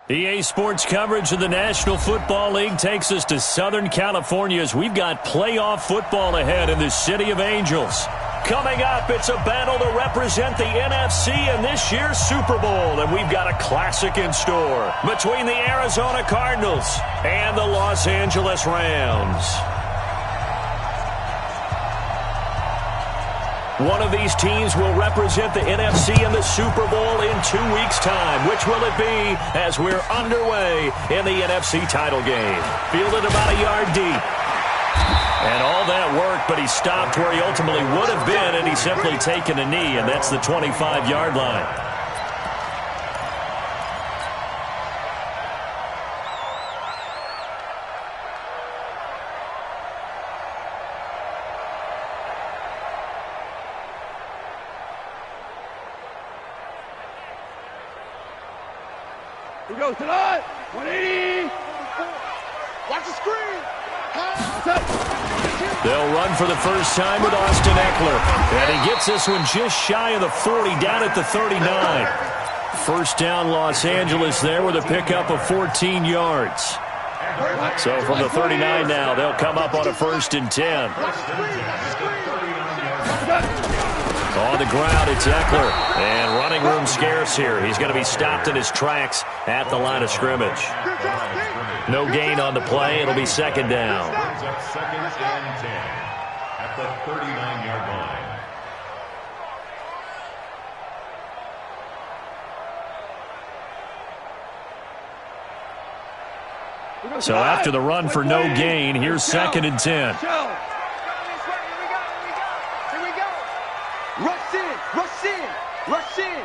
EA Sports coverage of the National Football League takes us to Southern California as we've got playoff football ahead in the City of Angels. Coming up, it's a battle to represent the NFC in this year's Super Bowl, and we've got a classic in store between the Arizona Cardinals and the Los Angeles Rams. One of these teams will represent the NFC in the Super Bowl in 2 weeks' time. Which will it be as we're underway in the NFC title game? Fielded about a yard deep. And all that work, but he stopped where he ultimately would have been, and he's simply taken a knee, and that's the 25-yard line. Here goes tonight. 180. Watch the screen. They'll run for the first time with Austin Eckler. And he gets this one just shy of the 40, down at the 39. First down, Los Angeles there with a pickup of 14 yards. So from the 39 now, they'll come up on a 1st and 10. On the ground, it's Eckler. And running room scarce here. He's going to be stopped in his tracks at the line of scrimmage. No gain on the play. It'll be 2nd down. Second and 10 at the 39-yard line. So after the run for no gain, here's 2nd and 10. Rush in, rush in, rush in.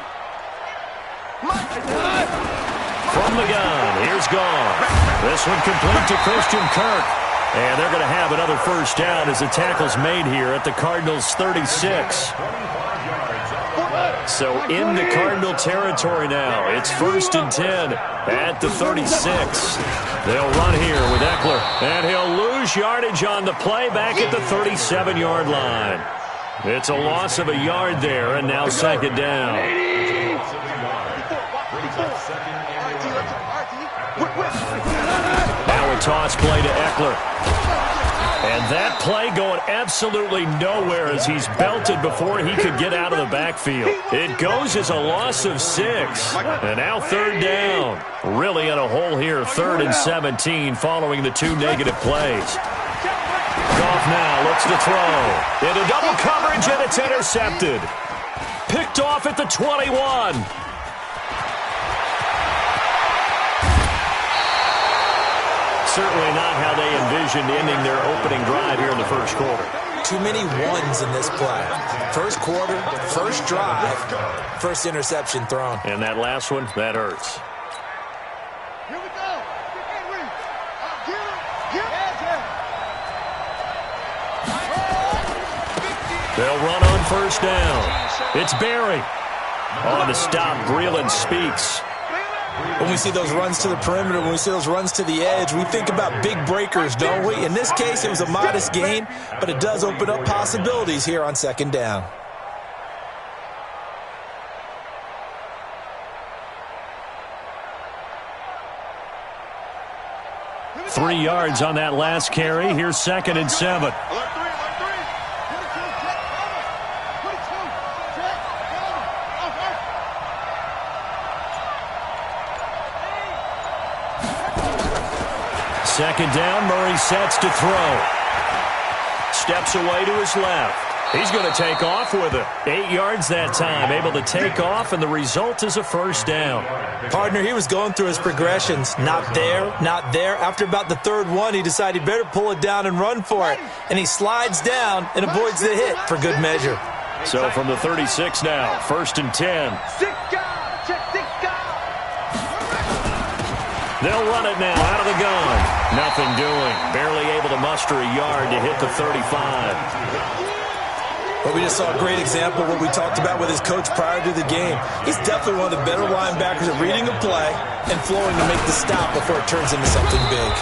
From the gun, here's gone. This one complete to Christian Kirk. And they're going to have another first down as the tackle's made here at the Cardinals' 36. So into Cardinal territory now. It's 1st and 10 at the 36. They'll run here with Eckler. And he'll lose yardage on the play back at the 37-yard line. It's a loss of a yard there, and now 2nd down. Now a toss play to Eckler. And that play going absolutely nowhere as he's belted before he could get out of the backfield. It goes as a loss of 6. And now 3rd down. Really in a hole here, 3rd and 17 following the 2 negative plays. Goff now looks to throw. Into double coverage, and it's intercepted. Picked off at the 21. Certainly not how they envisioned ending their opening drive here in the first quarter. Too many ones in this play. First quarter, first drive, first interception thrown. And that last one, that hurts. Here we go. They'll run on 1st down. It's Barry. On the stop, Breeland speaks. When we see those runs to the perimeter, when we see those runs to the edge, we think about big breakers, don't we? In this case, it was a modest gain, but it does open up possibilities here on 2nd down. Three yards on that last carry. Here's 2nd and 7. Second down, Murray sets to throw. Steps away to his left. He's going to take off with it. 8 yards that time, able to take off, and the result is a 1st down. Partner, he was going through his progressions. Not there, not there. After about the 3rd one, he decided he better pull it down and run for it. And he slides down and avoids the hit for good measure. So from the 36 now, 1st and 10. They'll run it now out of the gun. Nothing doing. Barely able to muster a yard to hit the 35. Well, we just saw a great example of what we talked about with his coach prior to the game. He's definitely one of the better linebackers at reading a play and flowing to make the stop before it turns into something big.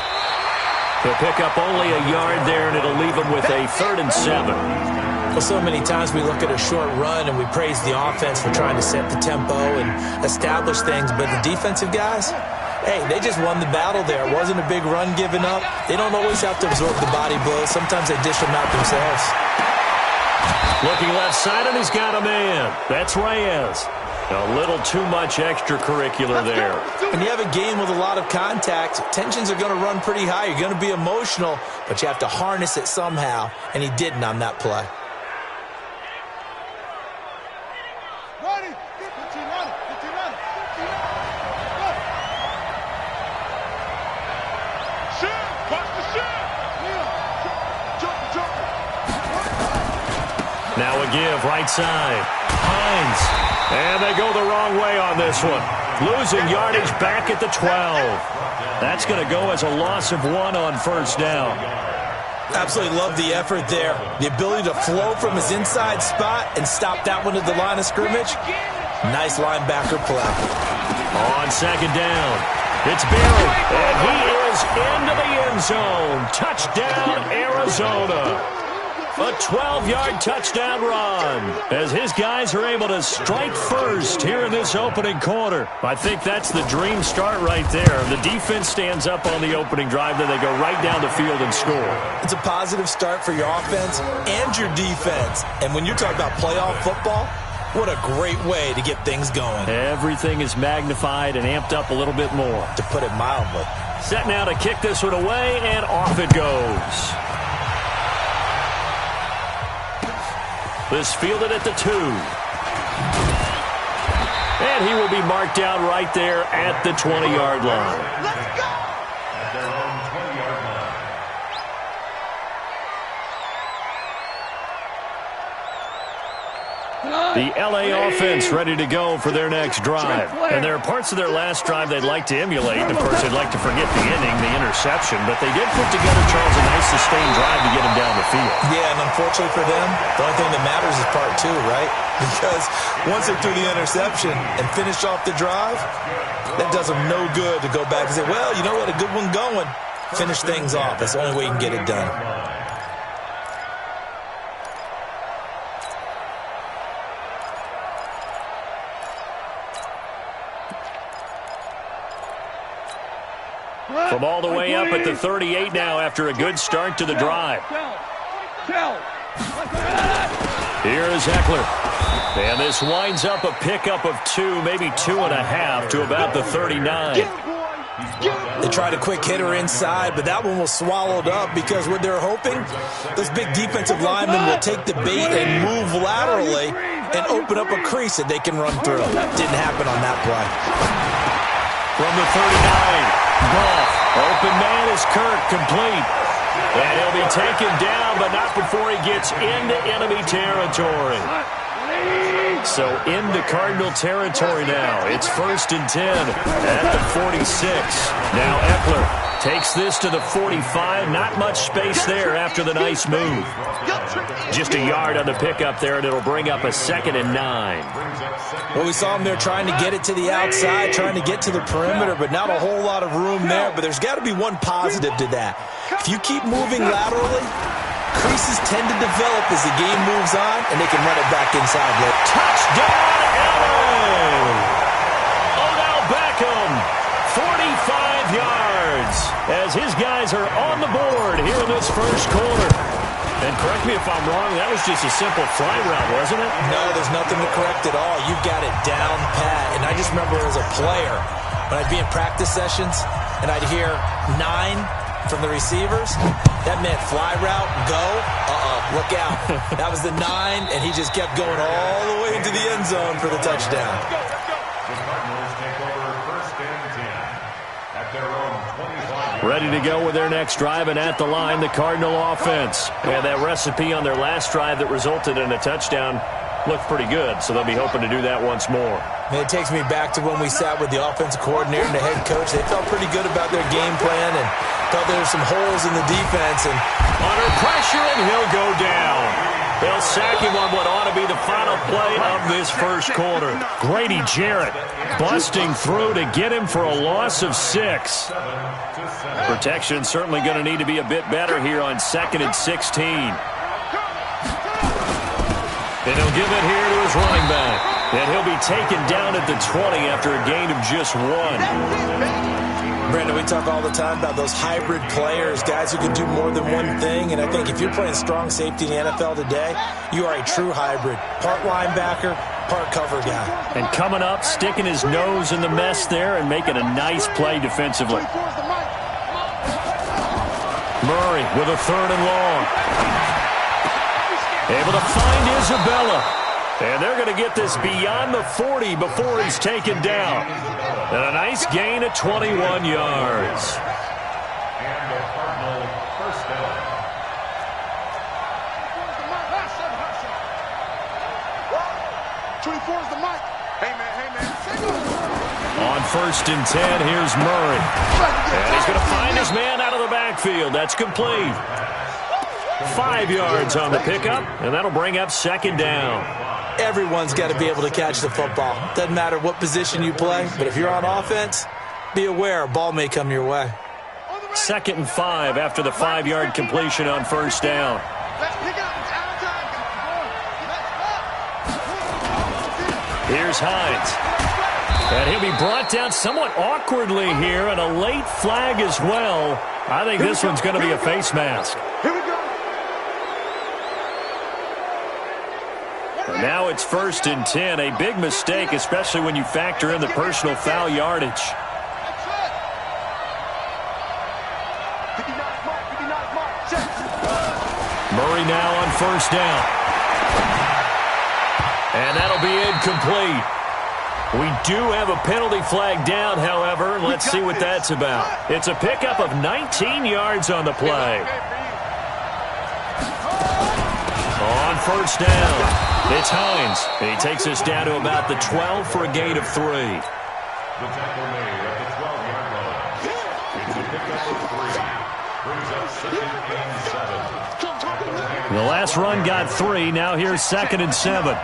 He'll pick up only a yard there, and it'll leave him with a 3rd and 7. Well, so many times we look at a short run and we praise the offense for trying to set the tempo and establish things, but the defensive guys, Hey, they just won the battle there. It wasn't a big run given up. They don't always have to absorb the body blows. Sometimes they dish them out themselves. Looking left side, and he's got a man. That's Reyes. A little too much extracurricular there. When you have a game with a lot of contact, tensions are going to run pretty high. You're going to be emotional, but you have to harness it somehow, and he didn't on that play. Now a give, right side. Hines. And they go the wrong way on this one. Losing yardage back at the 12. That's going to go as a loss of 1 on first down. Absolutely love the effort there. The ability to flow from his inside spot and stop that one at the line of scrimmage. Nice linebacker play. On second down, it's Barry, and he is into the end zone. Touchdown, Arizona. A 12-yard touchdown run as his guys are able to strike first here in this opening quarter. I think that's the dream start right there. The defense stands up on the opening drive, then they go right down the field and score. It's a positive start for your offense and your defense. And when you're talking about playoff football, what a great way to get things going. Everything is magnified and amped up a little bit more. To put it mildly. Set now to kick this one away, and off it goes. This fielded at the 2. And he will be marked down right there at the 20-yard line. Let's go! At their own 20-yard line. The LA offense ready to go for their next drive. And there are parts of their last drive they'd like to emulate. And, of course, they'd like to forget the inning, the interception. But they did put together, Charles, a nice sustained drive to get him down the field. Yeah, and unfortunately for them, the only thing that matters is part 2, right? Because once they threw the interception and finished off the drive, that does them no good to go back and say, well, you know what, a good one going. Finish things off. That's the only way you can get it done. From all the way up at the 38 now after a good start to the drive. Here's Eckler. And this winds up a pickup of 2, maybe 2.5 to about the 39. They tried a quick hitter inside, but that one was swallowed up because what they're hoping, those big defensive linemen will take the bait and move laterally and open up a crease that they can run through. Didn't happen on that play. From the 39, Goff. Open man is Kirk, complete. And he'll be taken down, but not before he gets into enemy territory. So into Cardinal territory now. It's 1st and 10 at the 46. Now Eckler takes this to the 45. Not much space there after the nice move. Just a yard on the pickup there, and it'll bring up a 2nd and 9. Well, we saw him there trying to get it to the outside, trying to get to the perimeter, but not a whole lot of room there. But there's got to be one positive to that. If you keep moving laterally, creases tend to develop as the game moves on, and they can run it back inside. Touchdown, LA! Odell Beckham, 45 yards, as his guys are on the board here in this first quarter. And correct me if I'm wrong, that was just a simple fly route, wasn't it? No, there's nothing to correct at all. You've got it down pat. And I just remember as a player, when I'd be in practice sessions, and I'd hear 9 from the receivers, that meant fly route, go, look out. That was the 9, and he just kept going all the way into the end zone for the touchdown. The Cardinals take over 1st and 10 at their own 25. Ready to go with their next drive, and at the line, the Cardinal offense. And that recipe on their last drive that resulted in a touchdown looked pretty good, so they'll be hoping to do that once more. Man, it takes me back to when we sat with the offensive coordinator and the head coach. They felt pretty good about their game plan and thought there were some holes in the defense. And under pressure, and he'll go down. They'll sack him on what ought to be the final play of this first quarter. Grady Jarrett busting through to get him for a loss of 6. Protection certainly going to need to be a bit better here on 2nd and 16. And he'll give it here to his running back. And he'll be taken down at the 20 after a gain of just 1. Brandon, we talk all the time about those hybrid players, guys who can do more than one thing. And I think if you're playing strong safety in the NFL today, you are a true hybrid. Part linebacker, part cover guy. And coming up, sticking his nose in the mess there and making a nice play defensively. Murray with a 3rd and long. Able to find Isabella. And they're going to get this beyond the 40 before he's taken down. And a nice gain of 21 yards. And the Cardinal first down. On 1st and 10, here's Murray. And he's going to find his man out of the backfield. That's complete. 5 yards on the pickup, and that'll bring up 2nd down. Everyone's got to be able to catch the football. Doesn't matter what position you play, but if you're on offense, be aware a ball may come your way. 2nd and 5 after the 5-yard completion on 1st down. Here's Hines. And he'll be brought down somewhat awkwardly here, and a late flag as well. I think this one's going to be a face mask. And now it's 1st and 10. A big mistake, especially when you factor in the personal foul yardage. Murray now on 1st down. And that'll be incomplete. We do have a penalty flag down, however. Let's see what that's about. It's a pickup of 19 yards on the play. On 1st down. It's Hines. He takes us down to about the 12 for a gain of 3. The tackle made at the 12-yard line. It's a pickup of 3. Brings up 2nd and 7. The last run got 3. Now here's 2nd and 7.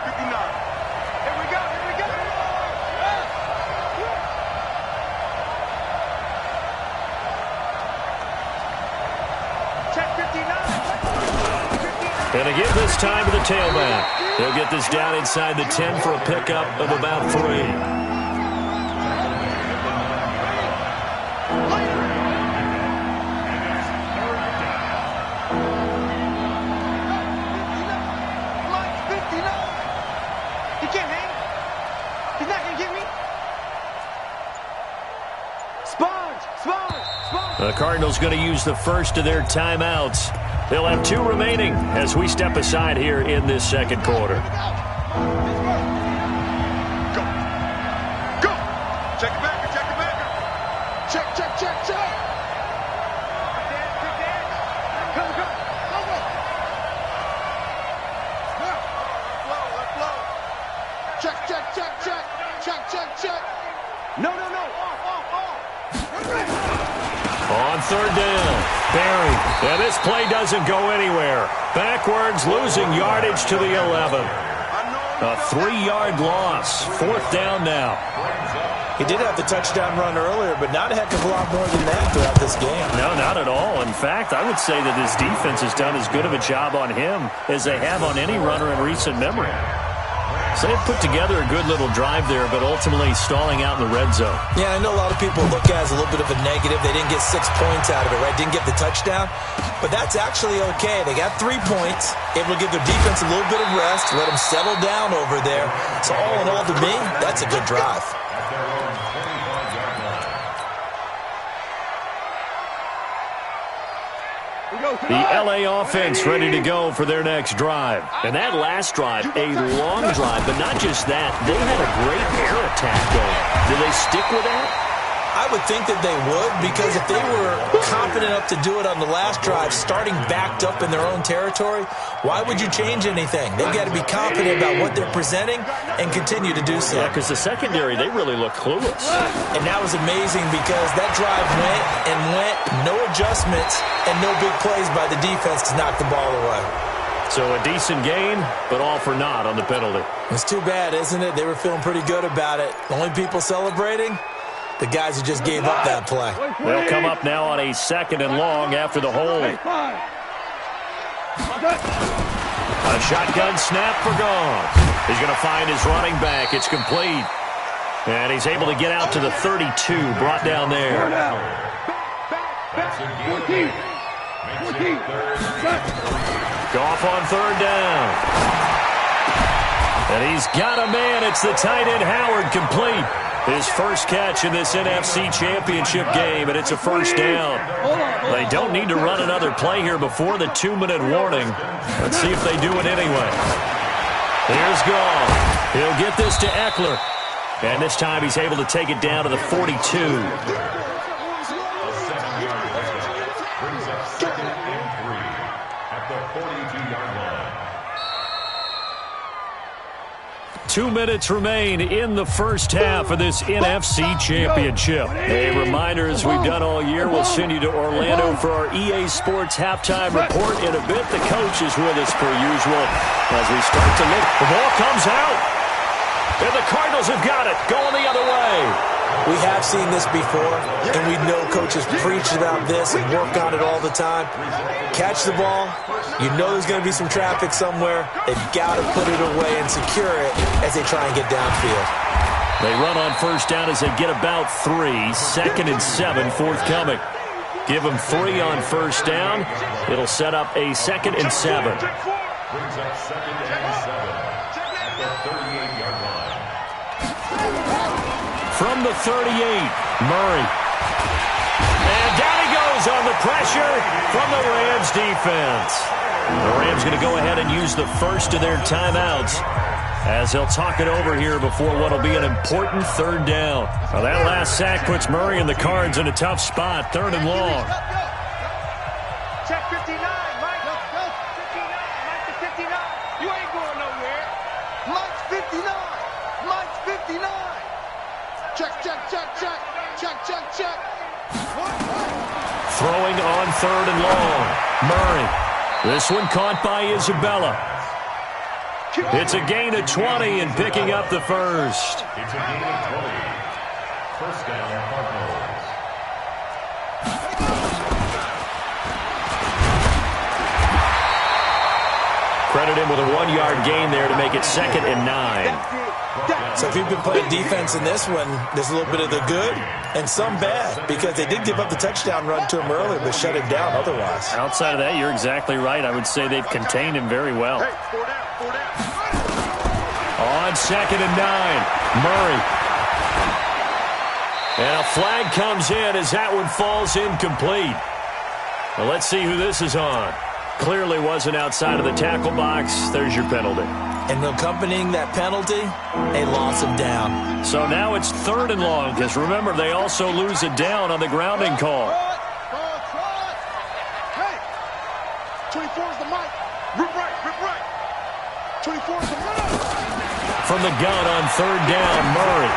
And again this time to the tailback. They'll get this down inside the 10 for a pickup of about 3. He can't hang. He's not going to get me. Sponge. The Cardinals going to use the first of their timeouts. They'll have 2 remaining as we step aside here in this 2nd quarter. Go. Check it back. Check. Come. Let's flow. Check. No. Off. On 3rd down, Barry. And this play doesn't go anywhere. Backwards, losing yardage to the 11. A 3-yard loss. 4th down now. He did have the touchdown run earlier, but not a heck of a lot more than that throughout this game. No, not at all. In fact, I would say that his defense has done as good of a job on him as they have on any runner in recent memory. So they put together a good little drive there, but ultimately stalling out in the red zone. Yeah, I know a lot of people look at it as a little bit of a negative. They didn't get 6 points out of it, right? Didn't get the touchdown. But that's actually okay. They got 3 points, able to give their defense a little bit of rest, let them settle down over there. So all in all, to me, that's a good drive. At their own 25-yard line. The LA offense ready to go for their next drive. And that last drive, a long drive, but not just that. They had a great air attack going. Do they stick with that? I would think that they would, because if they were confident enough to do it on the last drive, starting backed up in their own territory, why would you change anything? They've got to be confident about what they're presenting and continue to do so. Yeah, because the secondary, they really look clueless. And that was amazing because that drive went, no adjustments, and no big plays by the defense to knock the ball away. So a decent gain, but all for naught on the penalty. It's too bad, isn't it? They were feeling pretty good about it. The only people celebrating? The guys who just gave up that play. They'll come up now on a 2nd and long after the hold. A shotgun snap for Goff. He's going to find his running back. It's complete. And he's able to get out to the 32, brought down there. Goff on third down. And he's got a man. It's the tight end Howard, complete. His first catch in this NFC Championship game, and it's a first down. They don't need to run another play here before the 2-minute warning. Let's see if they do it anyway. Here's Goff. He'll get this to Eckler. And this time he's able to take it down to the 42. Brings up 2nd and 3 at the 42-yard line. 2 minutes remain in the first half of this NFC Championship. A reminder, as we've done all year, we'll send you to Orlando for our EA Sports halftime report in a bit. The coach is with us per usual as we start to look. The ball comes out. And the Cardinals have got it, going the other way. We have seen this before, and we know coaches preach about this and work on it all the time. Catch the ball. You know there's going to be some traffic somewhere. They've got to put it away and secure it as they try and get downfield. They run on first down as they get about 3. 2nd and 7 forthcoming. Give them 3 on first down. It'll set up a 2nd and 7. Brings up 2nd and 7 at the 38-yard line. From the 38, Murray. And down he goes on the pressure from the Rams defense. The Rams going to go ahead and use the first of their timeouts as they'll talk it over here before what will be an important third down. Now that last sack puts Murray and the Cards in a tough spot, 3rd and long. Check 59, Mike. 59, Mike to 59. You ain't going nowhere. Mike's 59. Mike's 59. Check, check, check, check. Check, check, check. Throwing on 3rd and long. Murray. This one caught by Isabella. It's a gain of 20 and picking up the first. It's a gain of 20. First down, Cardinals. Credit him with a 1-yard gain there to make it 2nd and 9. So if you've been playing defense in this one, there's a little bit of the good and some bad, because they did give up the touchdown run to him earlier, but shut him down otherwise. Outside of that, you're exactly right. I would say they've contained him very well. On 2nd and 9, Murray. And a flag comes in as that one falls incomplete. Well, let's see who this is on. Clearly wasn't outside of the tackle box. There's your penalty. And accompanying that penalty, a loss of down. So now it's 3rd and long, because remember, they also lose a down on the grounding call. Hey, 24 is the mic. Rip right, rip right. 24 is the mic. From the gun on 3rd down, Murray.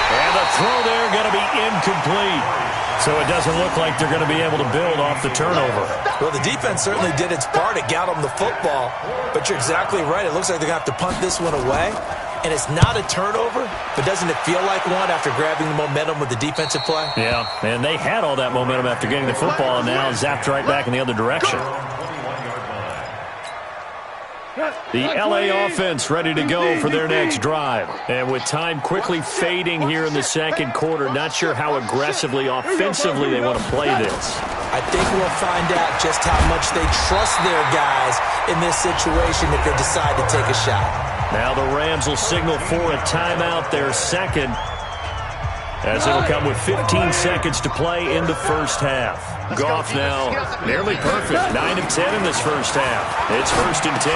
And the throw there going to be incomplete. So it doesn't look like they're going to be able to build off the turnover. Well, the defense certainly did its part. It got them the football. But you're exactly right. It looks like they're going to have to punt this one away. And it's not a turnover, but doesn't it feel like one after grabbing the momentum with the defensive play? Yeah, and they had all that momentum after getting the football, and now zapped right back in the other direction. The LA offense ready to go for their next drive. And with time quickly fading here in the second quarter, not sure how aggressively, offensively they want to play this. I think we'll find out just how much they trust their guys in this situation if they decide to take a shot. Now the Rams will signal for a timeout, their second, as it'll come with 15 seconds to play in the first half. Goff now nearly perfect, 9 of 10 in this first half. It's 1st and 10.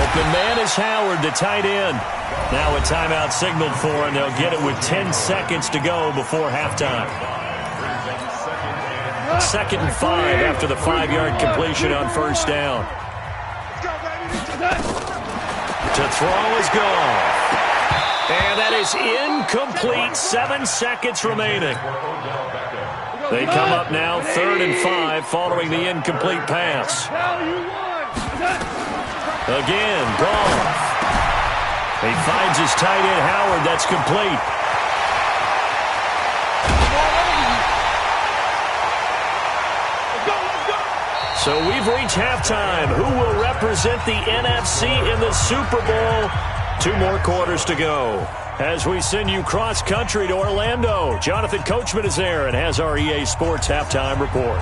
Open man is Howard, the tight end. Now a timeout signaled for, and they'll get it with 10 seconds to go before halftime. 2nd and 5 after the 5-yard completion on first down. To throw is Goff. And that is incomplete. 7 seconds remaining. They come up now 3rd and 5 following the incomplete pass. Again, Goff. He finds his tight end Howard. That's complete. So we've reached halftime. Who will represent the NFC in the Super Bowl? 2 more quarters to go. As we send you cross-country to Orlando, Jonathan Coachman is there and has our EA Sports halftime report.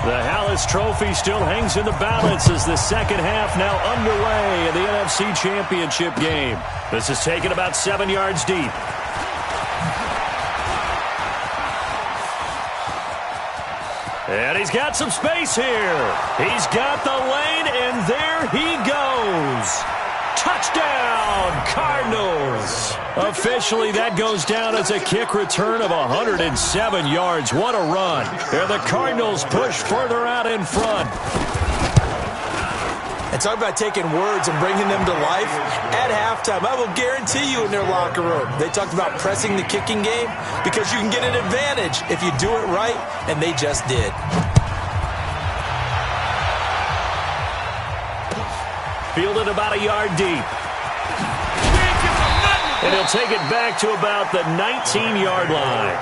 The Hallis Trophy still hangs in the balance as the second half now underway in the NFC Championship game. This is taken about 7 yards deep. And he's got some space here. He's got the lane, and there he goes. Touchdown, Cardinals. Officially, that goes down as a kick return of 107 yards. What a run. And the Cardinals push further out in front. And talk about taking words and bringing them to life. At halftime, I will guarantee you in their locker room, they talked about pressing the kicking game because you can get an advantage if you do it right, and they just did. Fielded about a yard deep. And he'll take it back to about the 19-yard line.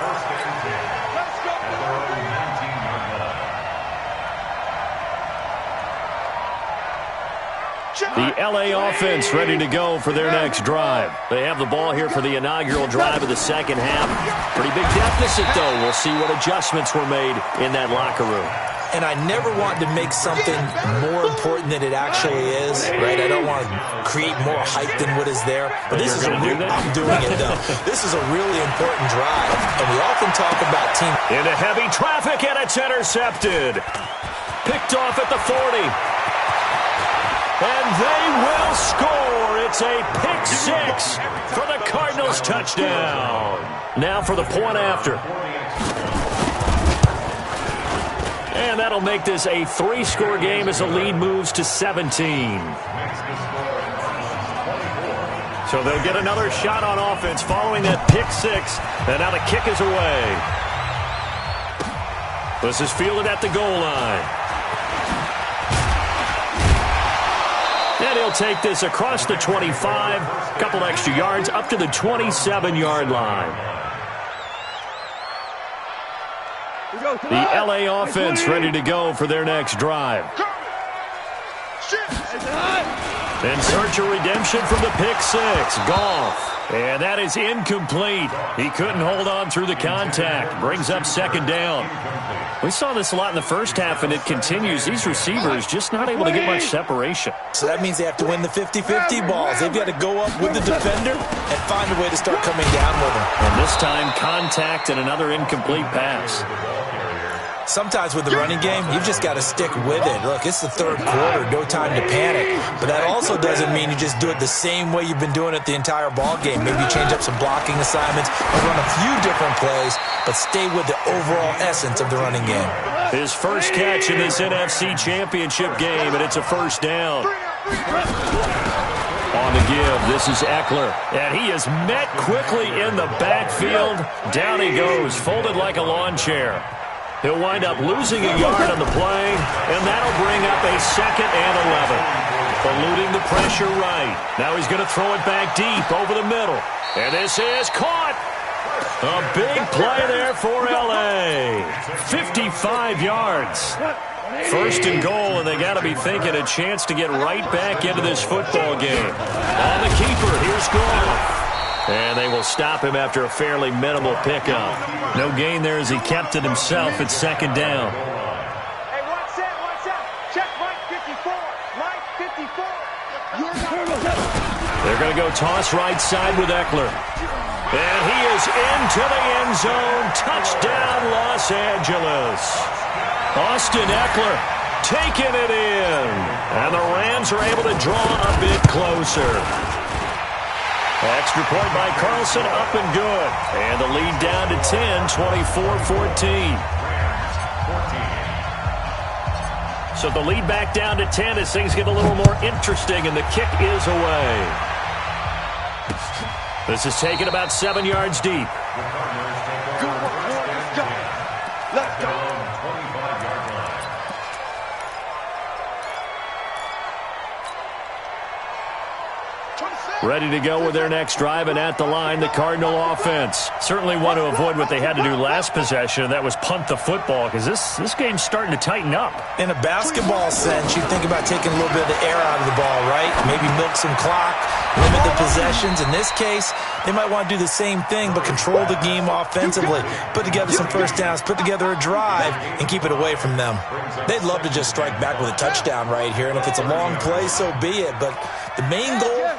The LA offense ready to go for their next drive. They have the ball here for the inaugural drive of the second half. Pretty big deficit, though. We'll see what adjustments were made in that locker room. And I never want to make something more important than it actually is, right? I don't want to create more hype than what is there. But this is I'm doing it, though. This is a really important drive. And we often talk about team. Into heavy traffic, and it's intercepted. Picked off at the 40. And they will score. It's a pick six for the Cardinals touchdown. Now for the point after. And that'll make this a 3-score game as the lead moves to 17. So they'll get another shot on offense following that pick six. And now the kick is away. This is fielded at the goal line. And he'll take this across the 25, a couple extra yards, up to the 27-yard line. The LA offense ready to go for their next drive. In search of redemption from the pick six. Goff. And that is incomplete. He couldn't hold on through the contact. Brings up second down. We saw this a lot in the first half, and it continues. These receivers just not able to get much separation. So that means they have to win the 50-50 balls. They've got to go up with the defender and find a way to start coming down with them. And this time, contact and another incomplete pass. Sometimes with the running game, you've just got to stick with it. Look, it's the third quarter, no time to panic. But that also doesn't mean you just do it the same way you've been doing it the entire ball game. Maybe you change up some blocking assignments or run a few different plays, but stay with the overall essence of the running game. His first catch in this NFC Championship game, and it's a first down. On the give, this is Eckler, and he is met quickly in the backfield. Down he goes, folded like a lawn chair. He'll wind up losing a yard on the play, and that'll bring up a 2nd and 11. Eluding the pressure right. Now he's going to throw it back deep over the middle. And this is caught. A big play there for L.A. 55 yards. First and goal, and they got to be thinking a chance to get right back into this football game. On the keeper, here's Goff. And they will stop him after a fairly minimal pickup. No gain there as he kept it himself at second down. Hey, watch out. Check Mike 54. Mike 54. They're going to go toss right side with Eckler. And he is into the end zone. Touchdown, Los Angeles. Austin Eckler taking it in. And the Rams are able to draw a bit closer. Extra point by Carlson, up and good. And the lead down to 10, 24-14. So the lead back down to 10 as things get a little more interesting, and the kick is away. This is taken about 7 yards deep. Let's go. Ready to go with their next drive, and at the line, the Cardinal offense. Certainly want to avoid what they had to do last possession, and that was punt the football, because this game's starting to tighten up. In a basketball sense, you think about taking a little bit of the air out of the ball, right? Maybe milk some clock, limit the possessions. In this case, they might want to do the same thing, but control the game offensively. Put together some first downs, put together a drive, and keep it away from them. They'd love to just strike back with a touchdown right here, and if it's a long play, so be it. But the main goal,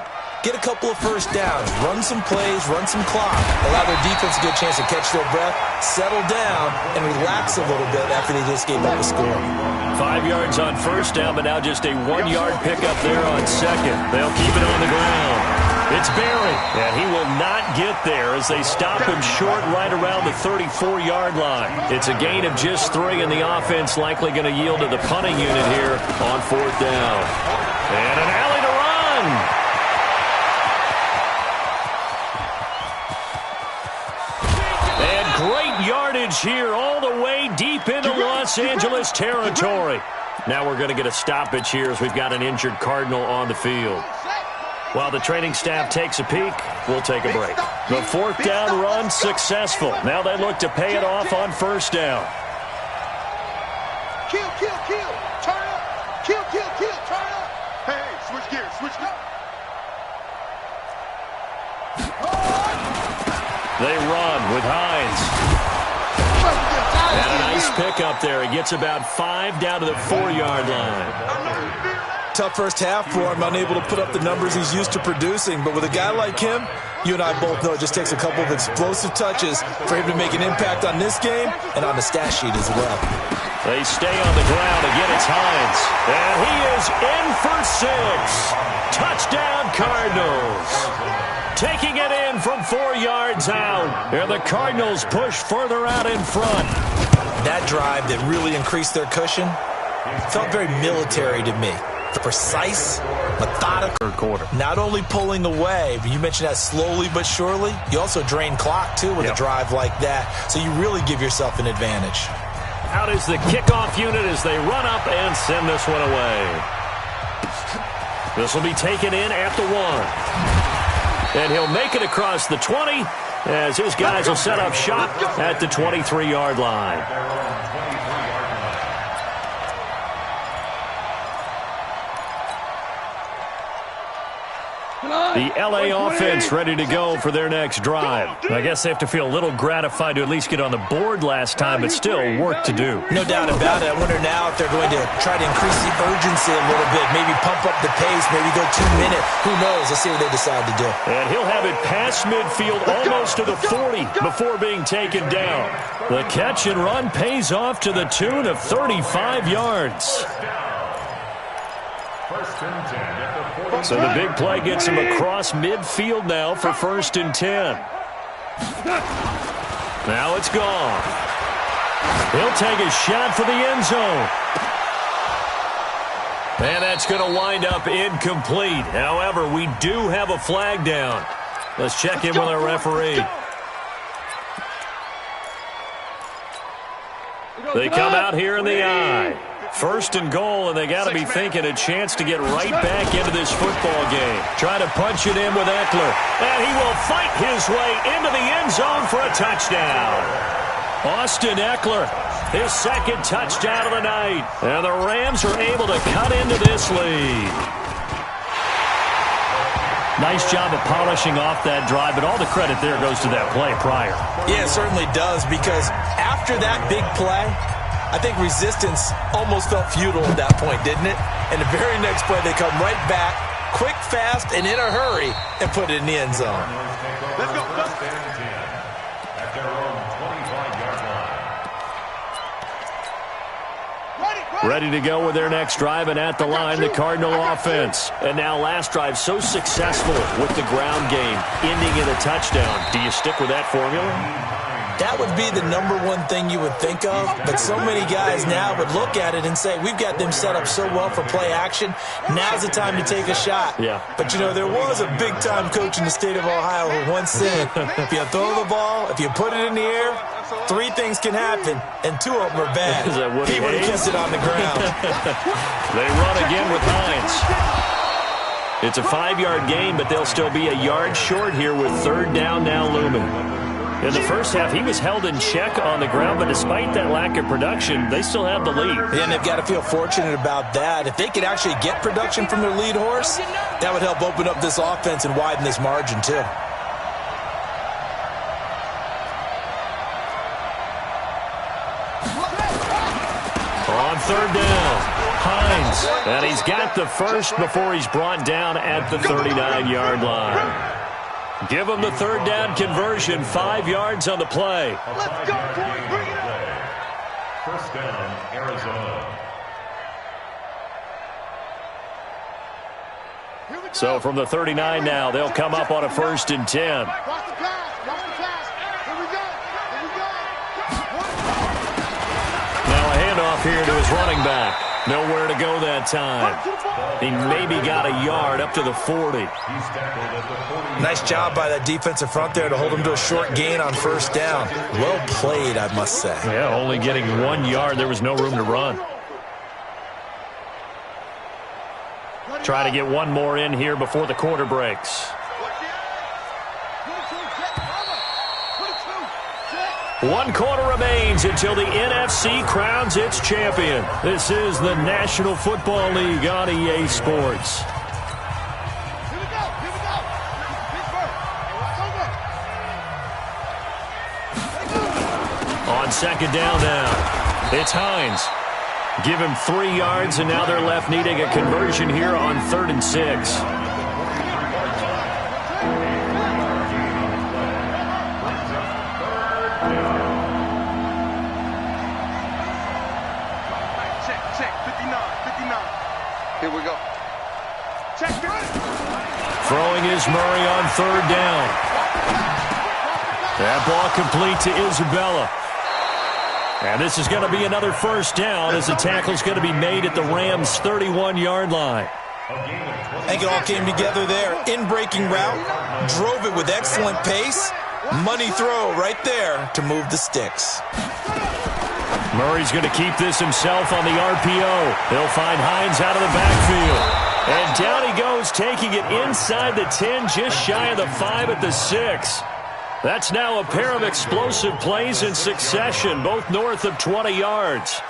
get a couple of first downs, run some plays, run some clock, allow their defense a good chance to catch their breath, settle down, and relax a little bit after they just gave up a score. 5 yards on first down, but now just a 1-yard pickup there on second. They'll keep it on the ground. It's Barry, and he will not get there as they stop him short right around the 34-yard line. It's a gain of just 3, and the offense likely going to yield to the punting unit here on 4th down. And an alley to run. And great yardage here all the way deep into Los Angeles territory. Now we're going to get a stoppage here as we've got an injured Cardinal on the field. While the training staff takes a peek, we'll take a break. The 4th down run successful. Now they look to pay it off on first down. Kill, kill, kill. Turn up. Kill, kill, kill. Turn up. Hey, switch gears, switch gears. They run with Hines. And a nice pickup there. He gets about 5 down to the 4-yard line. Tough first half for him, unable to put up the numbers he's used to producing. But with a guy like him, you and I both know it just takes a couple of explosive touches for him to make an impact on this game and on the stat sheet as well. They stay on the ground. Again, it's Hines. And he is in for 6. Touchdown, Cardinals. Taking it in from 4 yards out. And the Cardinals push further out in front. That drive that really increased their cushion felt very military to me. Precise, methodical. Third quarter. Not only pulling away, but you mentioned that slowly but surely. You also drain clock, too, with a drive like that. So you really give yourself an advantage. Out is the kickoff unit as they run up and send this one away. This will be taken in at the 1. And he'll make it across the 20 as his guys will set up shop at the 23-yard line. The L.A. offense ready to go for their next drive. I guess they have to feel a little gratified to at least get on the board last time, but still work to do. No doubt about it. I wonder now if they're going to try to increase the urgency a little bit, maybe pump up the pace, maybe go 2-minute. Who knows? Let's see what they decide to do. And he'll have it past midfield almost to the 40 before being taken down. The catch and run pays off to the tune of 35 yards. So the big play gets him across midfield now for 1st and 10. Now it's gone. He'll take a shot for the end zone. And that's going to wind up incomplete. However, we do have a flag down. Let's check in with our referee. They come out here in the eye. 1st and goal, and they got to be thinking a chance to get right back into this football game. Try to punch it in with Eckler, and he will fight his way into the end zone for a touchdown. Austin Eckler, his 2nd touchdown of the night, and the Rams are able to cut into this lead. Nice job of polishing off that drive, but all the credit there goes to that play prior. Yeah, it certainly does, because after that big play, I think resistance almost felt futile at that point, didn't it? And the very next play, they come right back, quick, fast, and in a hurry, and put it in the end zone. Let's go. At their own 25-yard line. Ready to go with their next drive, and at the line, the Cardinal offense. And now last drive so successful with the ground game, ending in a touchdown. Do you stick with that formula? That would be the #1 thing you would think of, but so many guys now would look at it and say, we've got them set up so well for play action, now's the time to take a shot. Yeah. But, you know, there was a big-time coach in the state of Ohio who once said, if you throw the ball, if you put it in the air, 3 things can happen, and 2 of them are bad. He would have kept it on the ground. They run again with Hines. It's a 5-yard gain, but they'll still be a yard short here with third down now looming. In the first half, he was held in check on the ground, but despite that lack of production, they still have the lead. And they've got to feel fortunate about that. If they could actually get production from their lead horse, that would help open up this offense and widen this margin too. On third down, Hines, and he's got the first before he's brought down at the 39-yard line. Give him the third down conversion, 5 yards on the play. Let's go, boys, bring it up. First down, Arizona. So from the 39 now, they'll come up on a 1st and 10. Watch the pass, watch the pass. Here we go, here we go. Now a handoff here to his running back. Nowhere to go that time. He maybe got a yard up to the 40. Nice job by that defensive front there to hold him to a short gain on first down. Well played, I must say. Yeah, only getting 1 yard. There was no room to run. Try to get one more in here before the quarter breaks. 1 quarter remains until the NFC crowns its champion. This is the National Football League on EA Sports. Here we go, here we go. Pittsburgh. On second down now, it's Hines. Give him 3 yards, and now they're left needing a conversion here on 3rd and 6. Here we go. Check this. Throwing is Murray on 3rd down. That ball complete to Isabella. And this is going to be another first down as the tackle's going to be made at the Rams' 31-yard line. I think it all came together there. In-breaking route, drove it with excellent pace. Money throw right there to move the sticks. Murray's going to keep this himself on the RPO. He'll find Hines out of the backfield. And down he goes, taking it inside the 10, just shy of the 5 at the 6. That's now a pair of explosive plays in succession, both north of 20 yards.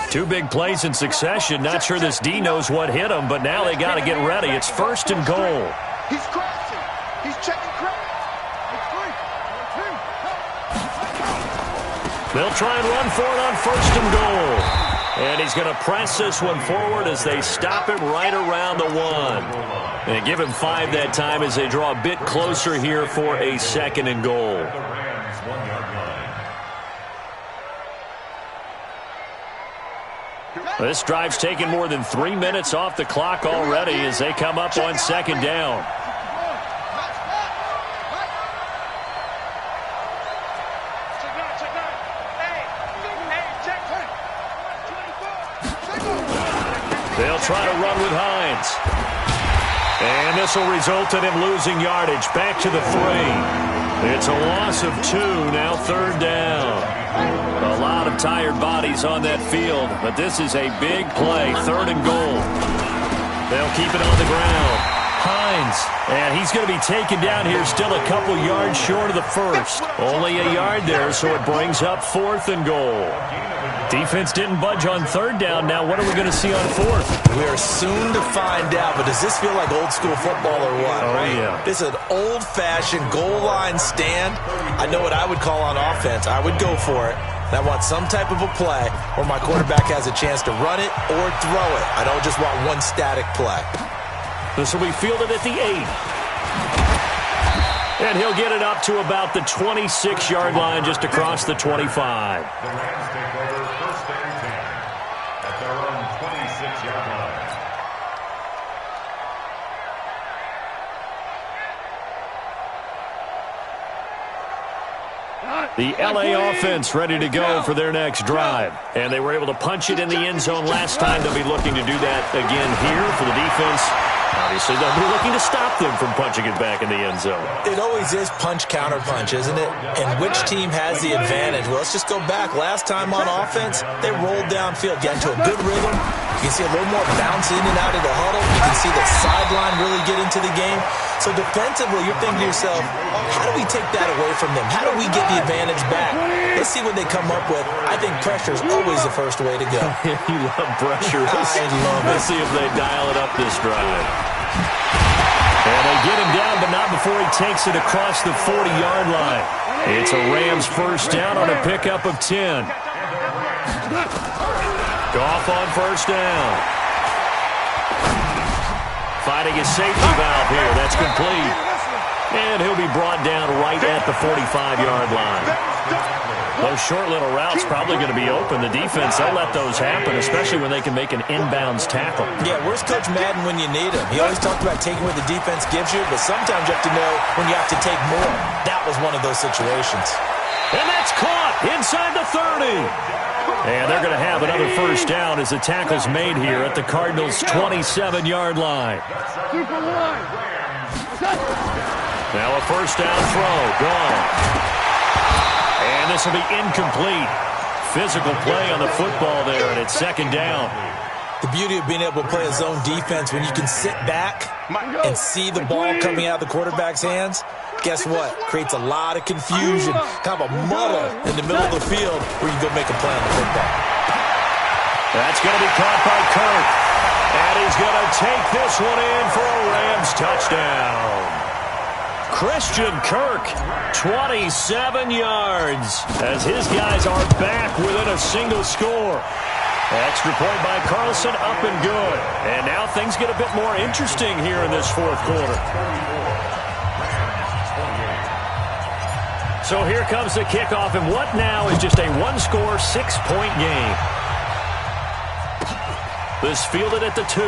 Two big plays in succession. Not sure this D knows what hit him, but now they got to get ready. It's 1st and goal. He's crashing. He's checking crash. They'll try and run for it on 1st and goal. And he's going to press this one forward as they stop him right around the 1. And give him 5 that time as they draw a bit closer here for a 2nd and goal. This drive's taken more than 3 minutes off the clock already as they come up on 2nd down. They'll try to run with Hines. And this will result in him losing yardage. Back to the 3. It's a loss of 2, now 3rd down. A lot of tired bodies on that field, but this is a big play, 3rd and goal. They'll keep it on the ground. Hines, and he's going to be taken down here, still a couple yards short of the 1st. Only a yard there, so it brings up 4th and goal. Defense didn't budge on 3rd down. Now what are we going to see on 4th? We are soon to find out, but does this feel like old school football or what? Oh, right? Yeah. This is an old-fashioned goal line stand. I know what I would call on offense. I would go for it. And I want some type of a play where my quarterback has a chance to run it or throw it. I don't just want one static play. This will be fielded at the 8. And he'll get it up to about the 26-yard line, just across the 25. The Rams take over 1st and 10 at their own 26-yard line. The LA offense ready to go for their next drive. And they were able to punch it in the end zone last time. They'll be looking to do that again here for the defense. Obviously, they'll be looking to stop them from punching it back in the end zone. It always is punch-counter-punch, isn't it? And which team has the advantage? Well, let's just go back. Last time on offense, they rolled downfield, got into a good rhythm. You can see a little more bounce in and out of the huddle. You can see the sideline really get into the game. So defensively, you're thinking to yourself, how do we take that away from them? How do we get the advantage back? Let's see what they come up with. I think pressure is always the first way to go. You love pressure. I love it. Let's see if they dial it up this drive. And they get him down, but not before he takes it across the 40-yard line. It's a Rams first down on a pickup of 10. Goff on first down. Fighting his safety valve here. That's complete. And he'll be brought down right at the 45-yard line. Those short little routes probably going to be open. The defense, they'll let those happen, especially when they can make an inbounds tackle. Yeah, where's Coach Madden when you need him? He always talked about taking what the defense gives you, but sometimes you have to know when you have to take more. That was one of those situations. And that's caught inside the 30. And they're going to have another first down as the tackle's made here at the Cardinals' 27-yard line. Now a first down throw. Gone. And this will be incomplete. Physical play on the football there, and it's second down. The beauty of being able to play a zone defense when you can sit back and see the ball coming out of the quarterback's hands, guess what? Creates a lot of confusion, kind of a muddle in the middle of the field where you go make a play on the football. That's going to be caught by Kirk. And he's going to take this one in for a Rams touchdown. Christian Kirk, 27 yards, as his guys are back within a single score. Extra point by Carlson, up and good. And now things get a bit more interesting here in this fourth quarter. So here comes the kickoff, and what now is just a one-score, 6-point game. This fielded at the 2.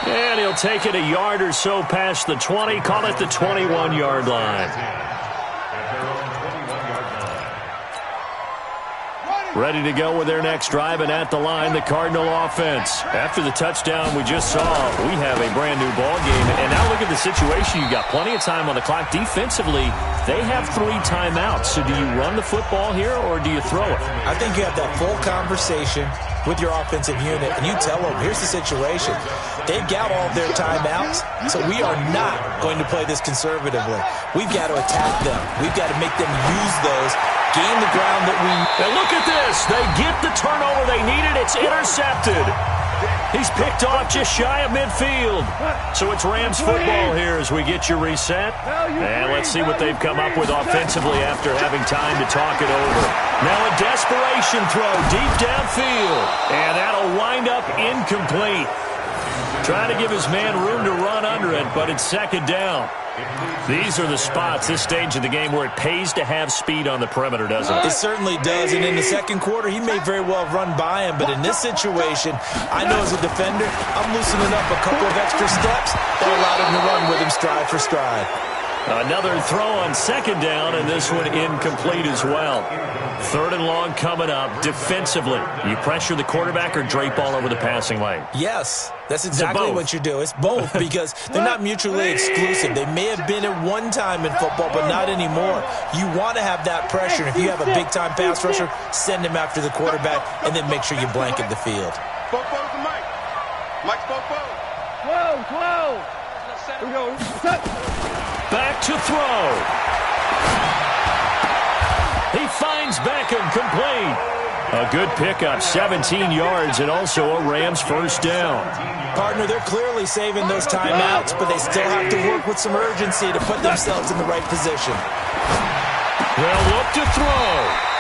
And he'll take it a yard or so past the 20, call it the 21-yard line. Ready to go with their next drive, and at the line, the Cardinal offense. After the touchdown we just saw, we have a brand-new ball game. And now look at the situation. You got plenty of time on the clock. Defensively, they have 3 timeouts. So do you run the football here, or do you throw it? I think you have that full conversation with your offensive unit, and you tell them, here's the situation. They've got all their timeouts, so we are not going to play this conservatively. We've got to attack them. We've got to make them use those, gain the ground that we... And look at this. They get the turnover they needed. It's intercepted. He's picked off just shy of midfield. So it's Rams football here as we get you reset. And let's see what they've come up with offensively after having time to talk it over. Now a desperation throw deep downfield. And that'll wind up incomplete. Trying to give his man room to run under it, but it's second down. These are the spots, this stage of the game, where it pays to have speed on the perimeter, doesn't it? It certainly does, and in the second quarter, he may very well have run by him, but in this situation, I know as a defender, I'm loosening up a couple of extra steps that allowed him to run with him stride for stride. Another throw on second down, and this one incomplete as well. Third and long coming up. Defensively, you pressure the quarterback or drape all over the passing lane? Yes, that's exactly what you do. It's both because they're not mutually exclusive. They may have been at one time in football, but not anymore. You want to have that pressure, and if you have a big-time pass rusher, send him after the quarterback, and then make sure you blanket the field. Mike's 12. Here we go. Set. Back to throw. He finds Beckham complete. A good pickup, 17 yards, and also a Rams first down. Partner, they're clearly saving those timeouts, but they still have to work with some urgency to put themselves in the right position. They'll look to throw.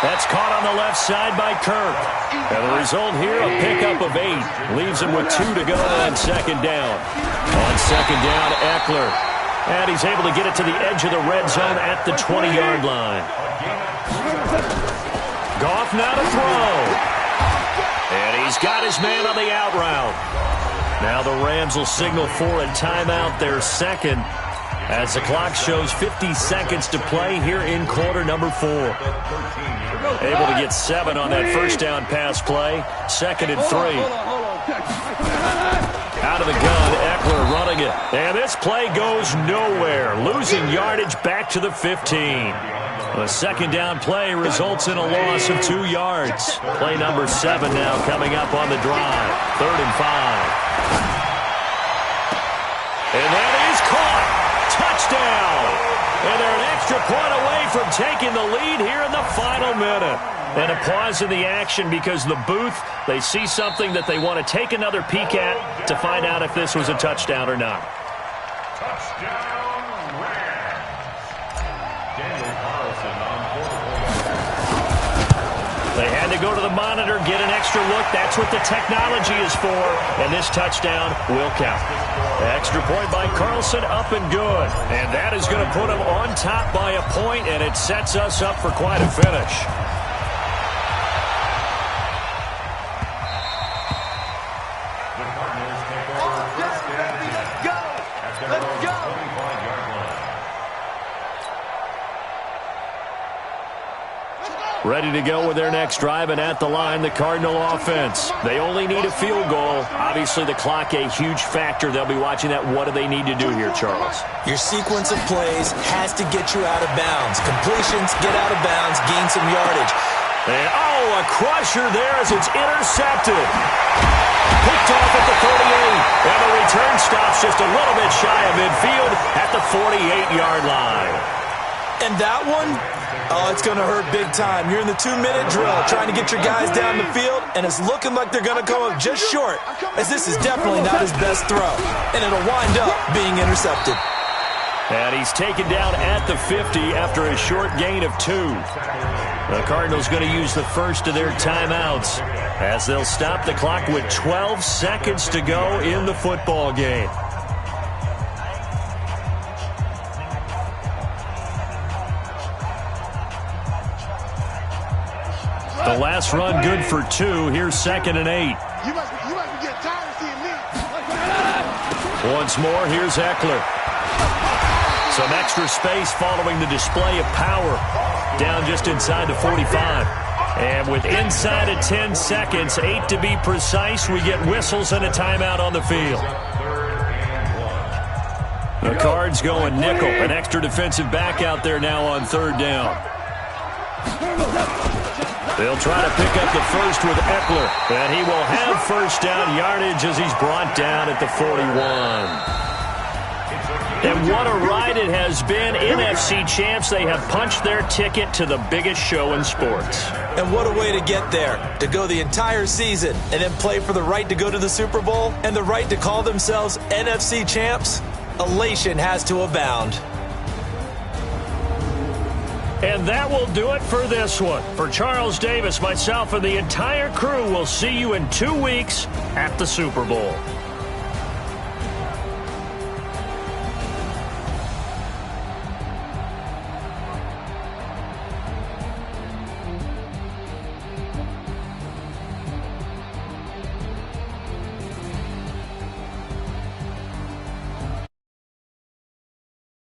That's caught on the left side by Kirk. And the result here, a pickup of 8. Leaves him with 2 to go on second down. On second down, Eckler. And he's able to get it to the edge of the red zone at the 20-yard line. Goff now to throw. And he's got his man on the out route. Now the Rams will signal for a timeout, their second, as the clock shows 50 seconds to play here in quarter number 4. Able to get 7 on that first down pass play. Second and 3. Hold on. Out of the gun, Eckler running it. And this play goes nowhere, losing yardage back to the 15. The second down play results in a loss of 2 yards. Play number 7 now coming up on the drive. 3rd and 5. And that is caught. Touchdown. And they're an extra point away from taking the lead here in the final minute. And a pause in the action because the booth, they see something that they want to take another peek at to find out if this was a touchdown or not. Touchdown, Rams. Daniel Carlson on 4. They had to go to the monitor, get an extra look. That's what the technology is for. And this touchdown will count. Extra point by Carlson, up and good. And that is going to put them on top by a point, and it sets us up for quite a finish. Ready to go with their next drive, and at the line, the Cardinal offense. They only need a field goal. Obviously, the clock a huge factor. They'll be watching that. What do they need to do here, Charles? Your sequence of plays has to get you out of bounds. Completions, get out of bounds, gain some yardage. And, a crusher there as it's intercepted. Picked off at the 38, and the return stops just a little bit shy of midfield at the 48-yard line. And that one, it's going to hurt big time. You're in the 2-minute drill trying to get your guys down the field, and it's looking like they're going to come up just short, as this is definitely not his best throw, and it'll wind up being intercepted. And he's taken down at the 50 after a short gain of 2. The Cardinals going to use the first of their timeouts as they'll stop the clock with 12 seconds to go in the football game. The last run good for 2. Here's 2nd and 8. You must be getting tired of seeing me. Once more, here's Eckler. Some extra space following the display of power. Down just inside the 45. And with inside of 10 seconds, 8 to be precise, we get whistles and a timeout on the field. The Cards going nickel. An extra defensive back out there now on 3rd down. They'll try to pick up the first with Eckler, and he will have first down yardage as he's brought down at the 41. And what a ride it has been. NFC champs, they have punched their ticket to the biggest show in sports. And what a way to get there, to go the entire season and then play for the right to go to the Super Bowl and the right to call themselves NFC champs. Elation has to abound. And that will do it for this one. For Charles Davis, myself, and the entire crew, we'll see you in 2 weeks at the Super Bowl.